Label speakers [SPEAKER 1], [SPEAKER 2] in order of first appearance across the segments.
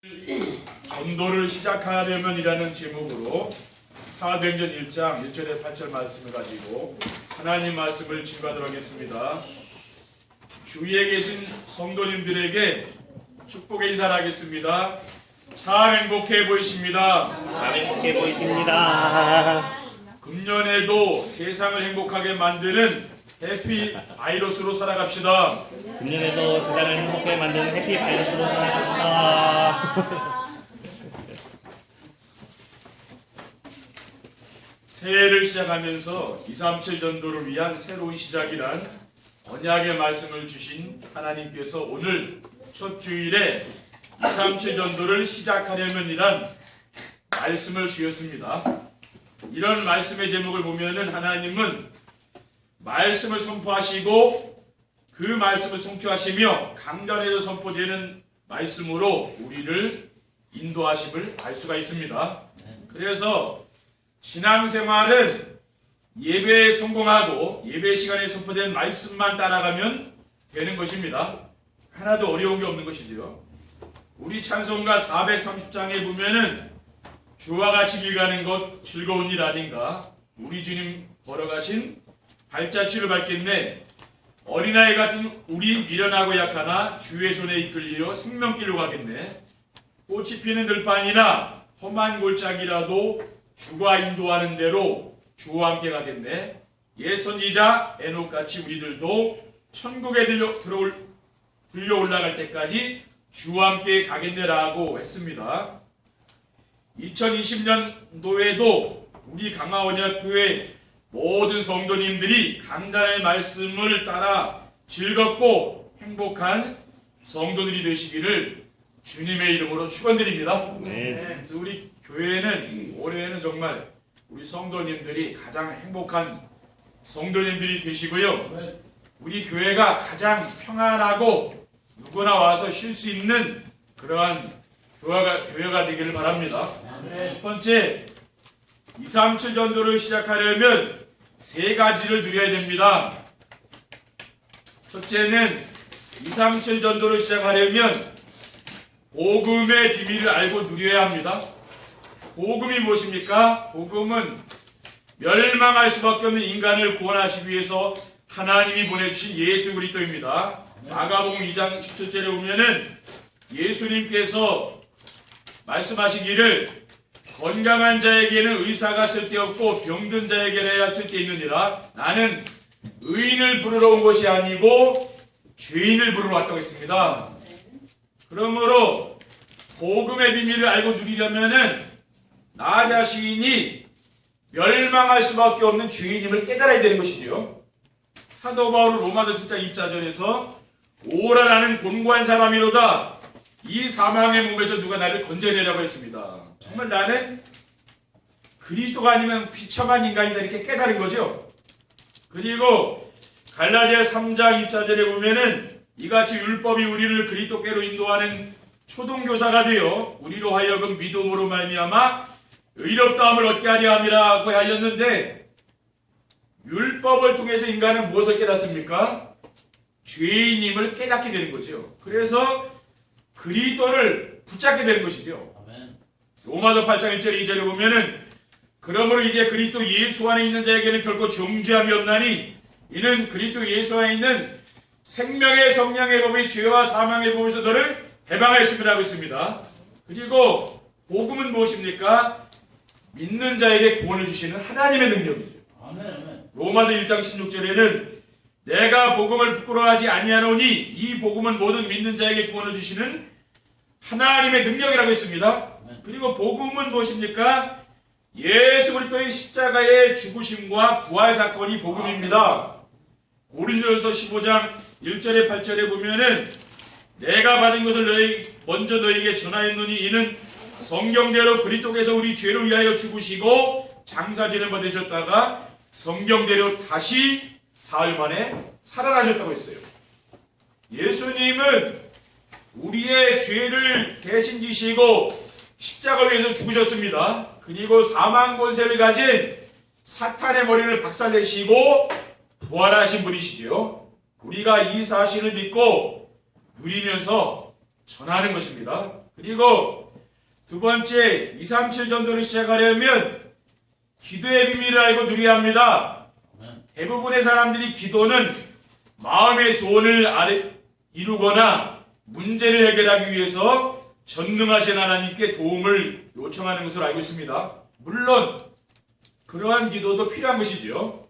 [SPEAKER 1] 전도를 시작하려면이라는 제목으로 사도행전 1장 1절에 8절 말씀을 가지고 하나님 말씀을 증거하도록 하겠습니다. 주위에 계신 성도님들에게 축복의 인사를 하겠습니다. 참 행복해 보이십니다.
[SPEAKER 2] 참 행복해 보이십니다.
[SPEAKER 1] 금년에도 세상을 행복하게 만드는 해피 바이러스로 살아갑시다.
[SPEAKER 2] 금년에도 세상을 행복하게 만드는 해피 바이러스로 살아갑시다.
[SPEAKER 1] 새해를 시작하면서 237 전도를 위한 새로운 시작이란 언약의 말씀을 주신 하나님께서 오늘 첫 주일에 237 전도를 시작하려면이란 말씀을 주셨습니다. 이런 말씀의 제목을 보면은 하나님은 말씀을 선포하시고 그 말씀을 성취하시며 강단에서 선포되는 말씀으로 우리를 인도하심을 알 수가 있습니다. 그래서 신앙생활은 예배에 성공하고 예배 시간에 선포된 말씀만 따라가면 되는 것입니다. 하나도 어려운 게 없는 것이지요. 우리 찬송가 430장에 보면은 주와 같이 길 가는 것 즐거운 일 아닌가, 우리 주님 걸어가신 발자취를 밟겠네, 어린아이 같은 우리 미련하고 약하나 주의 손에 이끌려 생명길로 가겠네, 꽃이 피는 들판이나 험한 골짜기라도 주가 인도하는 대로 주와 함께 가겠네, 옛 선지자 에녹같이 우리들도 천국에 들려 올라갈 때까지 주와 함께 가겠네라고 했습니다. 2020년도에도 우리 강화원약교회 모든 성도님들이 강단의 말씀을 따라 즐겁고 행복한 성도들이 되시기를 주님의 이름으로 축원드립니다. 그래서 우리 교회는 올해는 정말 우리 성도님들이 가장 행복한 성도님들이 되시고요. 우리 교회가 가장 평안하고 누구나 와서 쉴 수 있는 그러한 교회가 되기를 바랍니다. 첫 번째, 237 전도를 시작하려면 세 가지를 누려야 됩니다. 첫째는 237 전도를 시작하려면 복음의 비밀을 알고 누려야 합니다. 복음이 무엇입니까? 복음은 멸망할 수밖에 없는 인간을 구원하시기 위해서 하나님이 보내주신 예수 그리스도입니다. 마가복음 2장 17절에 보면은 예수님께서 말씀하시기를 건강한 자에게는 의사가 쓸데없고 병든 자에게라야 쓸데있느니라. 나는 의인을 부르러 온 것이 아니고 죄인을 부르러 왔다고 했습니다. 그러므로 복음의 비밀을 알고 누리려면은 나 자신이 멸망할 수밖에 없는 죄인임을 깨달아야 되는 것이지요. 사도 바울은 로마서 7장 24절에서 오라 나는 곤고한 사람이로다, 이 사망의 몸에서 누가 나를 건져내라고 했습니다. 정말 나는 그리스도가 아니면 비참한 인간이다, 이렇게 깨달은 거죠. 그리고 갈라디아 3장 24절에 보면은 이같이 율법이 우리를 그리스도께로 인도하는 초동교사가 되어 우리로 하여금 믿음으로 말미암아 의롭다함을 얻게 하려 함이라고 하였는데, 율법을 통해서 인간은 무엇을 깨닫습니까? 죄인임을 깨닫게 되는 거죠. 그래서 그리스도를 붙잡게 되는 것이죠. 로마서 8장 1절 2절에 보면은 그러므로 이제 그리스도 예수 안에 있는 자에게는 결코 정죄함이 없나니 이는 그리스도 예수 안에 있는 생명의 성령의 법이 죄와 사망의 법에서 너를 해방하였음이라고 했습니다. 그리고 복음은 무엇입니까? 믿는 자에게 구원을 주시는 하나님의 능력이죠. 로마서 1장 16절에는 내가 복음을 부끄러워하지 아니하노니 이 복음은 모든 믿는 자에게 구원을 주시는 하나님의 능력이라고 했습니다. 그리고 복음은 무엇입니까? 예수 그리스도의 십자가의 죽으심과 부활 사건이 복음입니다. 고린도전서 15장 1절에 8절에 보면은 내가 받은 것을 먼저 너희에게 전하였노니 이는 성경대로 그리스도께서 우리 죄를 위하여 죽으시고 장사지를 받으셨다가 성경대로 다시 사흘 만에 살아나셨다고 했어요. 예수님은 우리의 죄를 대신 지시고 십자가 위에서 죽으셨습니다. 그리고 사망 권세를 가진 사탄의 머리를 박살내시고 부활하신 분이시지요. 우리가 이 사실을 믿고 누리면서 전하는 것입니다. 그리고 두 번째 237 전도를 시작하려면 기도의 비밀을 알고 누려야 합니다. 대부분의 사람들이 기도는 마음의 소원을 이루거나 문제를 해결하기 위해서 전능하신 하나님께 도움을 요청하는 것으로 알고 있습니다. 물론 그러한 기도도 필요한 것이죠.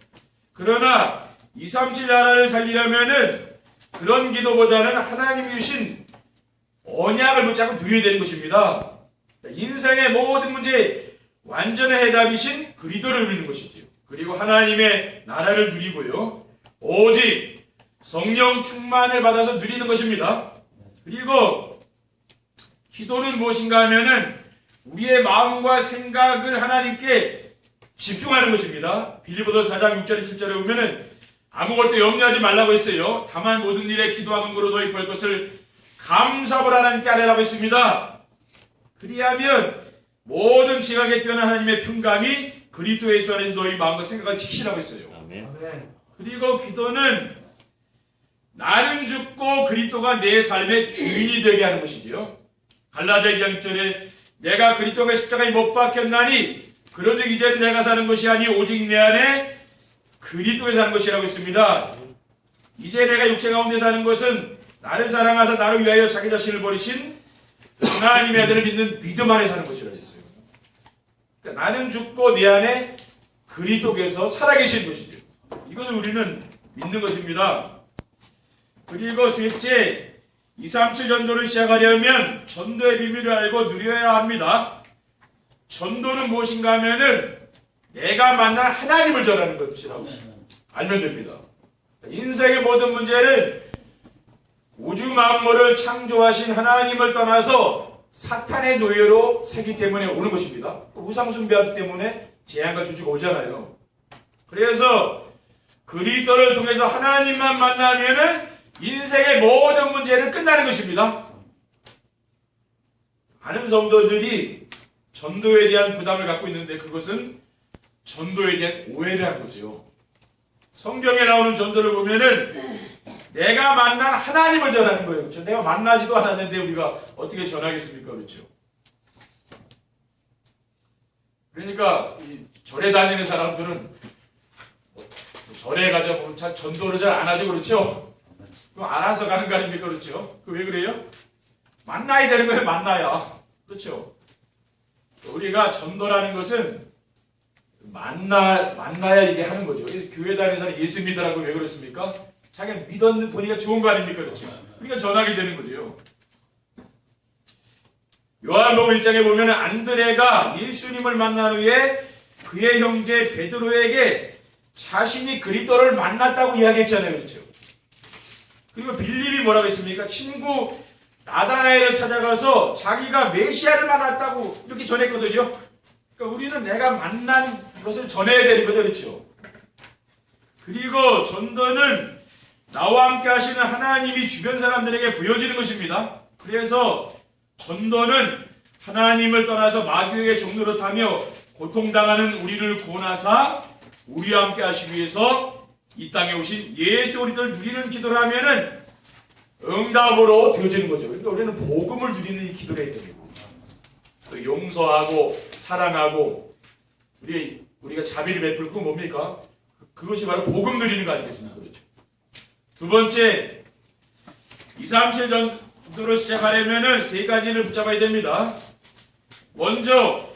[SPEAKER 1] 그러나 237 나라를 살리려면은 그런 기도보다는 하나님이 주신 언약을 붙잡고 누려야 되는 것입니다. 인생의 모든 문제에 완전한 해답이신 그리스도를 누리는 것이죠. 그리고 하나님의 나라를 누리고요. 오직 성령 충만을 받아서 누리는 것입니다. 그리고 기도는 무엇인가 하면은 우리의 마음과 생각을 하나님께 집중하는 것입니다. 빌립보서 4장 6절에 7절에 보면은 아무것도 염려하지 말라고 했어요. 다만 모든 일에 기도와 근거로 너희 볼 것을 감사를 하나님께 아뢰라고 했습니다. 그리하면 모든 지각에 뛰어난 하나님의 평강이 그리스도 예수 안에서 너희 마음과 생각을 지키라고 했어요.
[SPEAKER 2] 아멘.
[SPEAKER 1] 그리고 기도는 나는 죽고 그리스도가 내 삶의 주인이 되게 하는 것이지요. 갈라디아 2장 6절에 내가 그리스도가 십자가에 못 박혔나니 그런즉 이제는 내가 사는 것이 아니 오직 내 안에 그리스도에 사는 것이라고 했습니다. 이제 내가 육체 가운데 사는 것은 나를 사랑하사 나를 위하여 자기 자신을 버리신 하나님의 아들을 믿는 믿음 안에 사는 것이라고 했어요. 그러니까 나는 죽고 내 안에 그리스도께서 살아계신 것이죠. 이것을 우리는 믿는 것입니다. 그리고 셋째, 237 전도를 시작하려면 전도의 비밀을 알고 누려야 합니다. 전도는 무엇인가 하면은 내가 만난 하나님을 전하는 것이라고 알면 됩니다. 인생의 모든 문제는 우주 만물을 창조하신 하나님을 떠나서 사탄의 노예로 세기 때문에 오는 것입니다. 우상 숭배하기 때문에 재앙과 저주가 오잖아요. 그래서 그리스도를 통해서 하나님만 만나면은 인생의 모든 문제는 끝나는 것입니다. 많은 성도들이 전도에 대한 부담을 갖고 있는데 그것은 전도에 대한 오해를 한 거죠. 성경에 나오는 전도를 보면은 내가 만난 하나님을 전하는 거예요. 그렇죠? 내가 만나지도 않았는데 우리가 어떻게 전하겠습니까? 그렇죠? 그러니까 이 절에 다니는 사람들은 절에 가자 보면 전도를 잘 안 하죠. 그렇죠? 그럼 알아서 가는 거 아닙니까? 그렇죠? 왜 그래요? 만나야 되는 거예요. 만나야. 그렇죠? 우리가 전도라는 것은 만나야 이게 하는 거죠. 교회 다니는 사람 예수 믿으라고 왜 그렇습니까? 자기가 믿었는 보니까 좋은 거 아닙니까? 그렇죠? 우리가 전하게 되는 거죠. 요한복음 1장에 보면 안드레가 예수님을 만난 후에 그의 형제 베드로에게 자신이 그리스도를 만났다고 이야기했잖아요. 그렇죠? 그리고 빌립이 뭐라고 했습니까? 친구 나다나엘을 찾아가서 자기가 메시아를 만났다고 이렇게 전했거든요. 그러니까 우리는 내가 만난 것을 전해야 되는 거죠. 그렇죠? 그리고 전도는 나와 함께 하시는 하나님이 주변 사람들에게 보여지는 것입니다. 그래서 전도는 하나님을 떠나서 마귀에게 종노릇하며 고통당하는 우리를 구원하사 우리와 함께 하시기 위해서 이 땅에 오신 예수 그리스도를 누리는 기도를 하면은 응답으로 되어지는 거죠. 그러니까 우리는 복음을 누리는 이 기도를 해야 되고 용서하고 사랑하고 우리가 자비를 베풀고 뭡니까? 그것이 바로 복음 누리는 거 아니겠습니까? 그렇죠? 두 번째, 237 전도를 시작하려면은 세 가지를 붙잡아야 됩니다. 먼저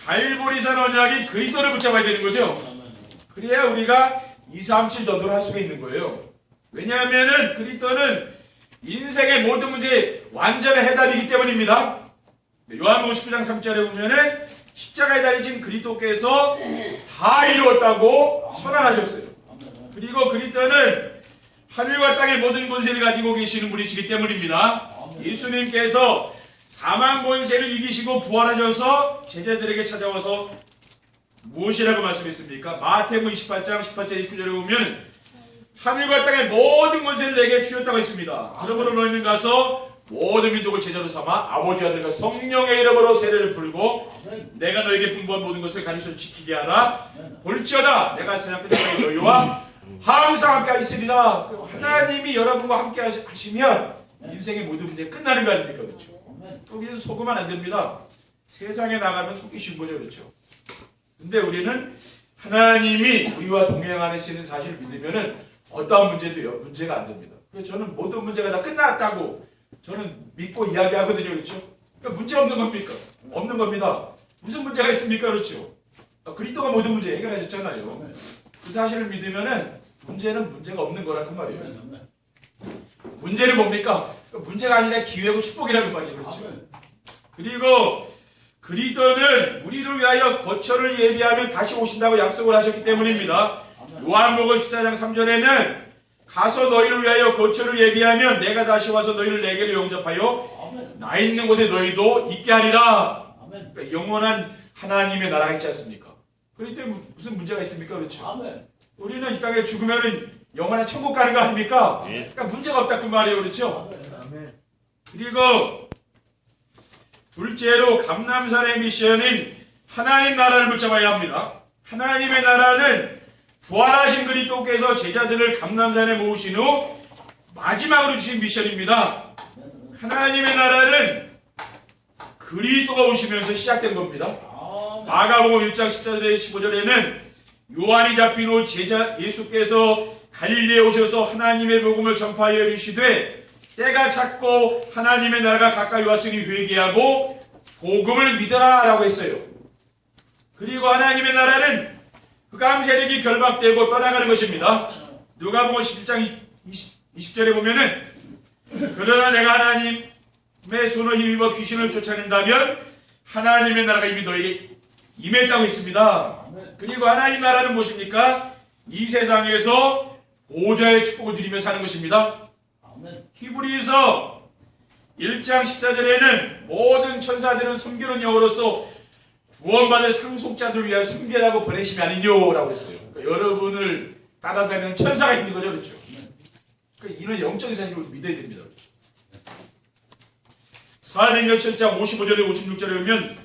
[SPEAKER 1] 갈보리산 언약인 그리스도를 붙잡아야 되는 거죠. 그래야 우리가 237 전도를 할 수가 있는 거예요. 왜냐하면은 그리스도는 인생의 모든 문제에 완전한 해답이기 때문입니다. 요한복음 19장 3절에 보면은 십자가에 달리신 그리스도께서 다 이루었다고 선언하셨어요. 그리고 그리스도는 하늘과 땅의 모든 권세를 가지고 계시는 분이시기 때문입니다. 예수님께서 사망 권세를 이기시고 부활하셔서 제자들에게 찾아와서 무엇이라고 말씀했습니까? 마태복음 28장 18절 19절에 보면 하늘과 땅의 모든 권세를 내게 주셨다고 했습니다. 그러므로 너희는 가서 모든 민족을 제자로 삼아 아버지 아들과 성령의 이름으로 세례를 풀고 내가 너에게 분부한 모든 것을 가르쳐 지키게 하라. 볼지어다 내가 세상 끝까지 너희와 항상 함께 있으리라. 하나님이 여러분과 함께 하시면 인생의 모든 문제 끝나는 거 아닙니까? 그렇죠? 우리는 속으면 안 됩니다. 세상에 나가면 속기 쉬운 거죠. 그렇죠? 근데 우리는 하나님이 우리와 동행하시는 사실을 믿으면은 어떠한 문제도요, 문제가 안 됩니다. 그래서 저는 모든 문제가 다 끝났다고 저는 믿고 이야기하거든요. 그렇죠? 그러니까 문제 없는 겁니까? 없는 겁니다. 무슨 문제가 있습니까? 그렇죠? 그리스도가 모든 문제 해결하셨잖아요. 그 사실을 믿으면은 문제는 문제가 없는 거라 그 말이에요. 문제는 뭡니까? 문제가 아니라 기회고 축복이라는 말이죠. 그렇죠? 그리고 그리스도는 우리를 위하여 거처를 예비하면 다시 오신다고 약속을 하셨기 때문입니다. 요한복음 14장 3절에는 가서 너희를 위하여 거처를 예비하면 내가 다시 와서 너희를 내게로 영접하여 나 있는 곳에 너희도 있게 하리라. 그러니까 영원한 하나님의 나라가 있지 않습니까? 그렇기 때문에 무슨 문제가 있습니까? 그렇죠? 우리는 이 땅에 죽으면 영원한 천국 가는 거 아닙니까? 그러니까 문제가 없다 그 말이에요. 그렇죠? 그리고 둘째로 감람산의 미션인 하나님 나라를 붙잡아야 합니다. 하나님의 나라는 부활하신 그리스도께서 제자들을 감람산에 모으신 후 마지막으로 주신 미션입니다. 하나님의 나라는 그리스도가 오시면서 시작된 겁니다. 마가복음 1장 14절에 15절에는 요한이 잡힌 후 제자 예수께서 갈릴리에 오셔서 하나님의 복음을 전파하여 이르시되 때가 찼고 하나님의 나라가 가까이 왔으니 회개하고 복음을 믿어라 라고 했어요. 그리고 하나님의 나라는 흑암 세력이 결박되고 떠나가는 것입니다. 누가복음 11장 20절에 보면은 그러나 내가 하나님의 손을 힘입어 귀신을 쫓아낸다면 하나님의 나라가 이미 너에게 임했다고 했습니다. 그리고 하나님 나라는 무엇입니까? 이 세상에서 보좌의 축복을 누리며 사는 것입니다. 히브리서 1장 14절에는 모든 천사들은 섬기는 영으로서 구원받을 상속자들을 위하여 섬기라고 보내심이 아니뇨 라고 했어요. 그러니까 여러분을 따라다니는 천사가 있는 거죠. 그렇죠? 그러니까 이런 영적인 사실을 믿어야 됩니다. 사도행전 7장 55절에 56절에 보면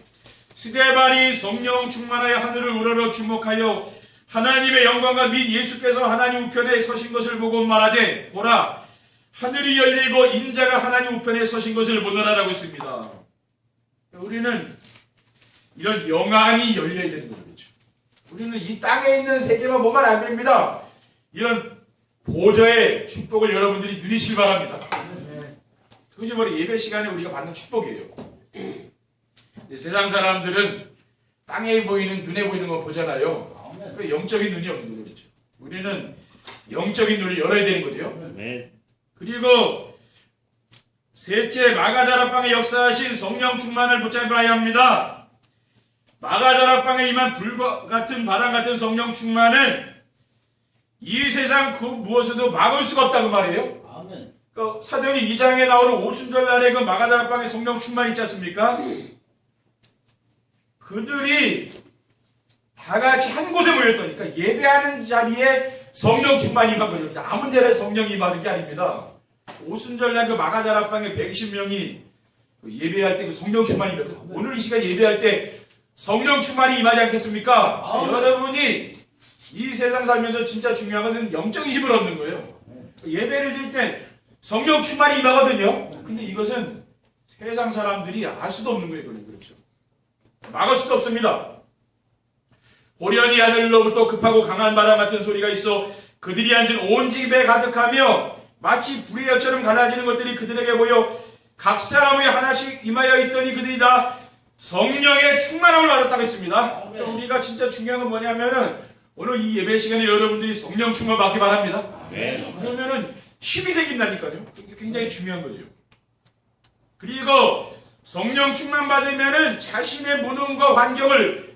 [SPEAKER 1] 스데반이 성령 충만하여 하늘을 우러러 주목하여 하나님의 영광과 및 예수께서 하나님 우편에 서신 것을 보고 말하되 보라 하늘이 열리고 인자가 하나님 우편에 서신 것을 보노라라고 했습니다. 우리는 이런 영안이 열려야 되는 거죠. 그렇죠? 우리는 이 땅에 있는 세계만 보면 안 됩니다. 이런 보좌의 축복을 여러분들이 누리시길 바랍니다. 그것이 바로 예배 시간에 우리가 받는 축복이에요. 세상 사람들은 땅에 보이는 눈에 보이는 거 보잖아요. 왜 영적인 눈이 없는 거죠? 우리는 영적인 눈을 열어야 되는 거죠. 그리고 셋째, 마가다락방에 역사하신 성령 충만을 붙잡아야 합니다. 마가다락방에 임한 불과 같은 바람 같은 성령 충만은 이 세상 그 무엇에도 막을 수가 없다고 말이에요. 그 사도행전 2장에 나오는 오순절날에 그 마가다락방에 성령 충만이 있지 않습니까? 그들이 다 같이 한 곳에 모였다니까 예배하는 자리에 성령 충만이 임한 거죠. 아무 데나 성령이 임하는 게 아닙니다. 오순절날 그 마가다락방에 120명이 예배할 때 그 성령 충만이 임했거든요. 오늘 이 시간 예배할 때 성령 충만이 임하지 않겠습니까? 여러분이 이 세상 살면서 진짜 중요한 것은 영적인 힘을 얻는 거예요. 예배를 드릴 때 성령 충만이 임하거든요. 근데 이것은 세상 사람들이 알 수도 없는 거예요. 그렇죠? 막을 수도 없습니다. 호련히 하늘로부터 급하고 강한 바람 같은 소리가 있어 그들이 앉은 온 집에 가득하며 마치 불의 여처럼 갈라지는 것들이 그들에게 보여 각 사람의 하나씩 임하여 있더니 그들이 다 성령의 충만함을 받았다고 했습니다. 우리가 진짜 중요한 건 뭐냐면은 오늘 이 예배 시간에 여러분들이 성령 충만 받기 바랍니다. 그러면은 힘이 생긴다니까요. 굉장히 중요한 거죠. 그리고 성령 충만 받으면은 자신의 무능과 환경을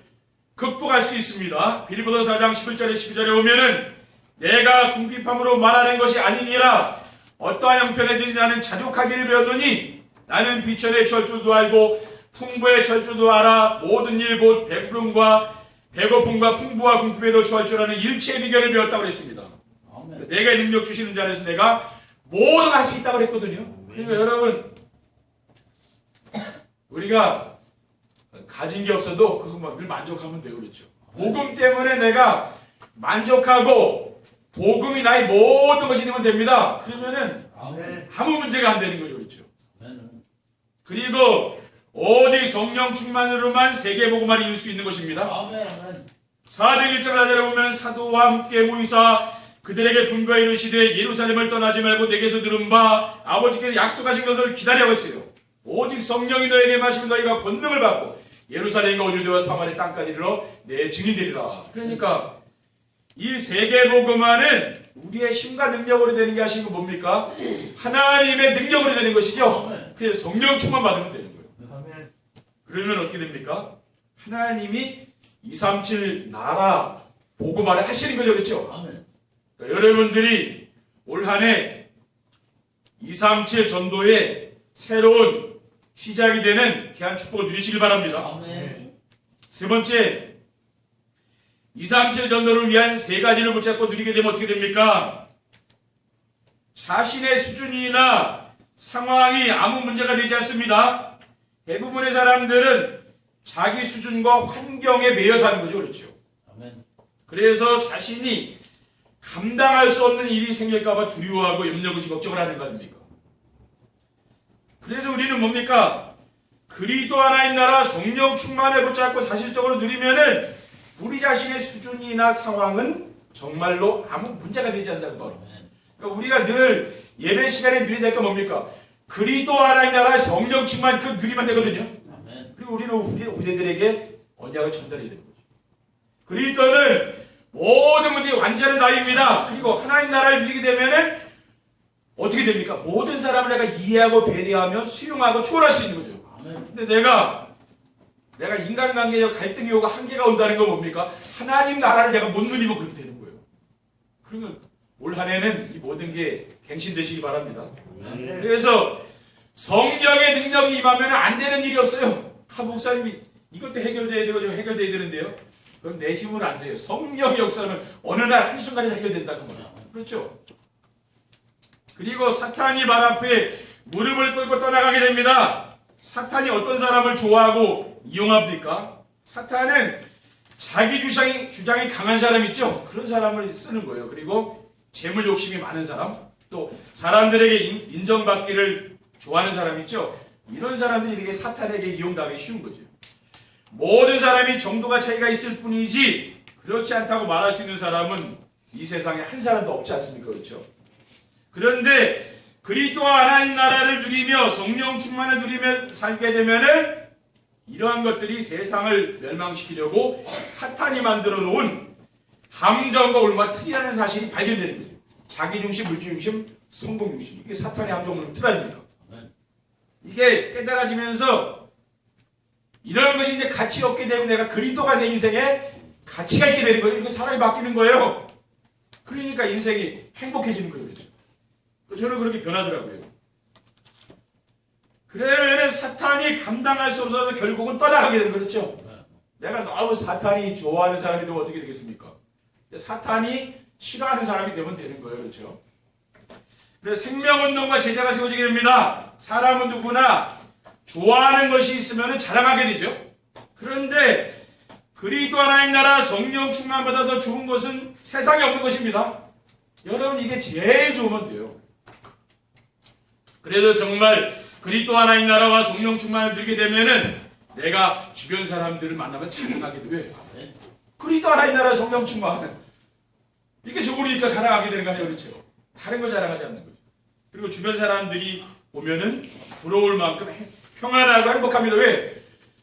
[SPEAKER 1] 극복할 수 있습니다. 빌립보서 4장 11절에 12절에 보면은 내가 궁핍함으로 말하는 것이 아니니라 어떠한 형편에든지 나는 자족하기를 배웠노니 나는 비천에 처할 줄도 알고 풍부에 처할 줄도 알아 모든 일 곧 베풀음과 배고픔과 풍부와 궁핍에도 처할 줄 아는 일체의 비결을 배웠다고 했습니다. 내가 능력 주시는 자 안에서 내가 모든 할 수 있다고 했거든요. 그러니까 여러분 우리가 가진 게 없어도 그거 늘 만족하면 돼요. 그렇죠? 복음 때문에 내가 만족하고 복음이 나의 모든 것이 되면 됩니다. 그러면은 아무 문제가 안 되는 거죠. 그렇죠? 그리고 오직 성령 충만으로만 세계복음만 이룰 수 있는 것입니다.
[SPEAKER 3] 아멘.
[SPEAKER 1] 사도행 1장 4절에 보면 사도와 함께 모이사 그들에게 분부하여 이르시되 예루살렘을 떠나지 말고 내게서 들은 바 아버지께서 약속하신 것을 기다리고 있어요. 오직 성령이 너에게 마시면 너희가 권능을 받고 예루살렘과 유대와 사마리아 땅까지 이르러 내 증인되리라. 그러니까 이 세계복음화는 우리의 힘과 능력으로 되는 게 하신 건 뭡니까? 하나님의 능력으로 되는 것이죠. 그래서 성령 충만 받으면 되는 거예요.
[SPEAKER 3] 아멘.
[SPEAKER 1] 그러면 어떻게 됩니까? 하나님이 237 나라 복음화를 하시는 거죠. 그렇죠?
[SPEAKER 3] 아멘.
[SPEAKER 1] 그러니까 여러분들이 올 한해 237 전도의 새로운 시작이 되는 귀한 축복을 누리시길 바랍니다.
[SPEAKER 3] 아멘.
[SPEAKER 1] 세 번째, 237 전도를 위한 세 가지를 붙잡고 누리게 되면 어떻게 됩니까? 자신의 수준이나 상황이 아무 문제가 되지 않습니다. 대부분의 사람들은 자기 수준과 환경에 매여 사는 거죠. 그렇죠?
[SPEAKER 3] 아멘.
[SPEAKER 1] 그래서 자신이 감당할 수 없는 일이 생길까봐 두려워하고 염려없이 걱정을 하는 거 아닙니까? 그래서 우리는 뭡니까? 그리스도 하나님 나라 성령 충만을 붙잡고 사실적으로 누리면은 우리 자신의 수준이나 상황은 정말로 아무 문제가 되지 않는다는 거예요. 그러니까 우리가 늘 예배 시간에 누려야 될 게 뭡니까? 그리스도 하나님 나라 성령 충만 그 누리면 되거든요.
[SPEAKER 3] 아멘.
[SPEAKER 1] 그리고 우리는 후대들에게 언약을 전달해야 되는 거죠. 그리스도는 모든 문제의 완전한 나입니다. 그리고 하나님 나라를 누리게 되면은 어떻게 됩니까? 모든 사람을 내가 이해하고 배려하며 수용하고 초월할 수 있는 거죠.
[SPEAKER 3] 아멘.
[SPEAKER 1] 근데 내가 인간관계적 갈등이 오고 한계가 온다는 건 뭡니까? 하나님 나라를 내가 못 누리면 그렇게 되는 거예요. 그러면 올 한 해는 이 모든 게 갱신되시기 바랍니다.
[SPEAKER 3] 아멘.
[SPEAKER 1] 그래서 성령의 능력이 임하면 안 되는 일이 없어요. 목사님이 이것도 해결돼야 되고 저거 해결돼야 되는데요. 그건 내 힘으로 안 돼요. 성령의 역사는 어느 날 한순간에 해결된다는 거예요. 그렇죠? 그리고 사탄이 발 앞에 무릎을 꿇고 떠나가게 됩니다. 사탄이 어떤 사람을 좋아하고 이용합니까? 사탄은 자기 주장이 강한 사람 있죠? 그런 사람을 쓰는 거예요. 그리고 재물 욕심이 많은 사람, 또 사람들에게 인정받기를 좋아하는 사람 있죠? 이런 사람들이 되게 사탄에게 이용당하기 쉬운 거죠. 모든 사람이 정도가 차이가 있을 뿐이지 그렇지 않다고 말할 수 있는 사람은 이 세상에 한 사람도 없지 않습니까? 그렇죠? 그런데 그리스도와 하나님 나라를 누리며 성령 충만을 누리며 살게 되면은 이러한 것들이 세상을 멸망시키려고 사탄이 만들어 놓은 함정과 올무와 틀이라는 사실이 발견되는 거죠. 자기중심, 물질중심, 성공중심. 이게 사탄의 함정과 틀 아닙니까? 이게 깨달아지면서 이런 것이 이제 가치 없게 되고 내가 그리스도가 내 인생에 가치가 있게 되는 거예요. 이렇게 사람이 바뀌는 거예요. 그러니까 인생이 행복해지는 거예요. 그렇죠? 저는 그렇게 변하더라고요. 그러면은 사탄이 감당할 수 없어서 결국은 떠나가게 되는 거죠. 내가 너무 사탄이 좋아하는 사람이 되면 어떻게 되겠습니까? 사탄이 싫어하는 사람이 되면 되는 거예요. 그렇죠? 그래서 생명운동과 제자가 세워지게 됩니다. 사람은 누구나 좋아하는 것이 있으면 자랑하게 되죠. 그런데 그리스도 하나님 나라 성령 충만보다 더 좋은 것은 세상에 없는 것입니다. 여러분 이게 제일 좋으면 돼요. 그래서 정말 그리스도 하나님 나라와 성령 충만을 누리게 되면은 내가 주변 사람들을 만나면 자랑하게 돼. 왜? 그리스도 하나님 나라 성령 충만 이게 좋으니까 자랑하게 되는 거 아니에요. 그렇죠? 다른 걸 자랑하지 않는 거죠. 그리고 주변 사람들이 보면은 부러울 만큼 평안하고 행복합니다. 왜?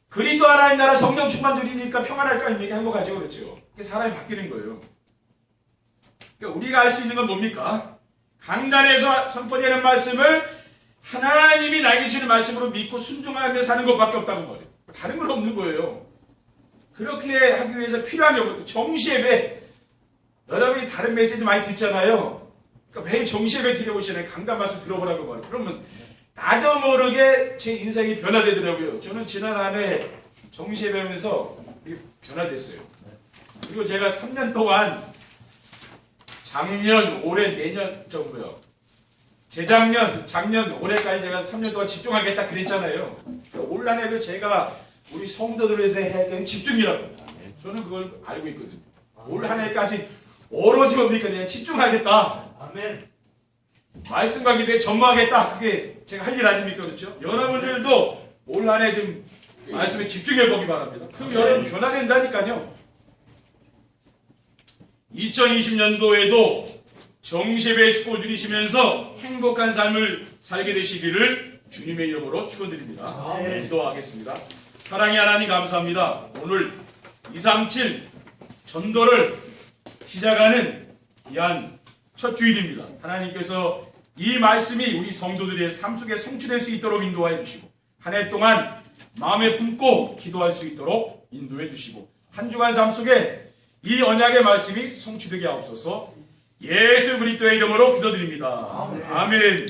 [SPEAKER 1] 그리스도 하나님 나라 성령 충만 누리니까 평안할 거 아닙니까? 행복하죠. 그렇죠? 그게 사람이 바뀌는 거예요. 그러니까 우리가 할 수 있는 건 뭡니까? 강단에서 선포되는 말씀을 하나님이 나에게 주는 말씀으로 믿고 순종하며 사는 것밖에 없다는 거예요. 다른 건 없는 거예요. 그렇게 하기 위해서 필요한 게 없어요. 정시예배. 여러분이 다른 메시지 많이 듣잖아요. 그러니까 매일 정시예배 드려보시잖아요. 강단 말씀 들어보라고 말해요. 그러면 나도 모르게 제 인생이 변화되더라고요. 저는 지난 한 해 정시예배 하면서 변화됐어요. 그리고 제가 3년 동안 작년, 올해, 내년, 재작년, 작년, 올해까지 제가 3년 동안 집중하겠다 그랬잖아요. 올 한 해도 제가 우리 성도들을 위해서 해야 할 건 집중이라고. 저는 그걸 알고 있거든요. 올 한 해까지 오로지 뭡니까? 내가 집중하겠다.
[SPEAKER 3] 아멘.
[SPEAKER 1] 말씀과 기도에 전무하겠다. 그게 제가 할 일 아닙니까? 그렇죠? 여러분들도 올 한 해 좀 말씀에 집중해 보기 바랍니다. 그럼 여러분 변화된다니까요. 2020년도에도 정시배의 축복을 누리시면서 행복한 삶을 살게 되시기를 주님의 이름으로 축원드립니다. 기도하겠습니다. 사랑의 하나님 감사합니다. 오늘 237 전도를 시작하는 귀한 첫 주일입니다. 하나님께서 이 말씀이 우리 성도들의 삶 속에 성취될 수 있도록 인도하여 주시고 한 해 동안 마음에 품고 기도할 수 있도록 인도해 주시고 한 주간 삶 속에 이 언약의 말씀이 성취되게 하옵소서. 예수 그리스도의 이름으로 기도드립니다. 아멘.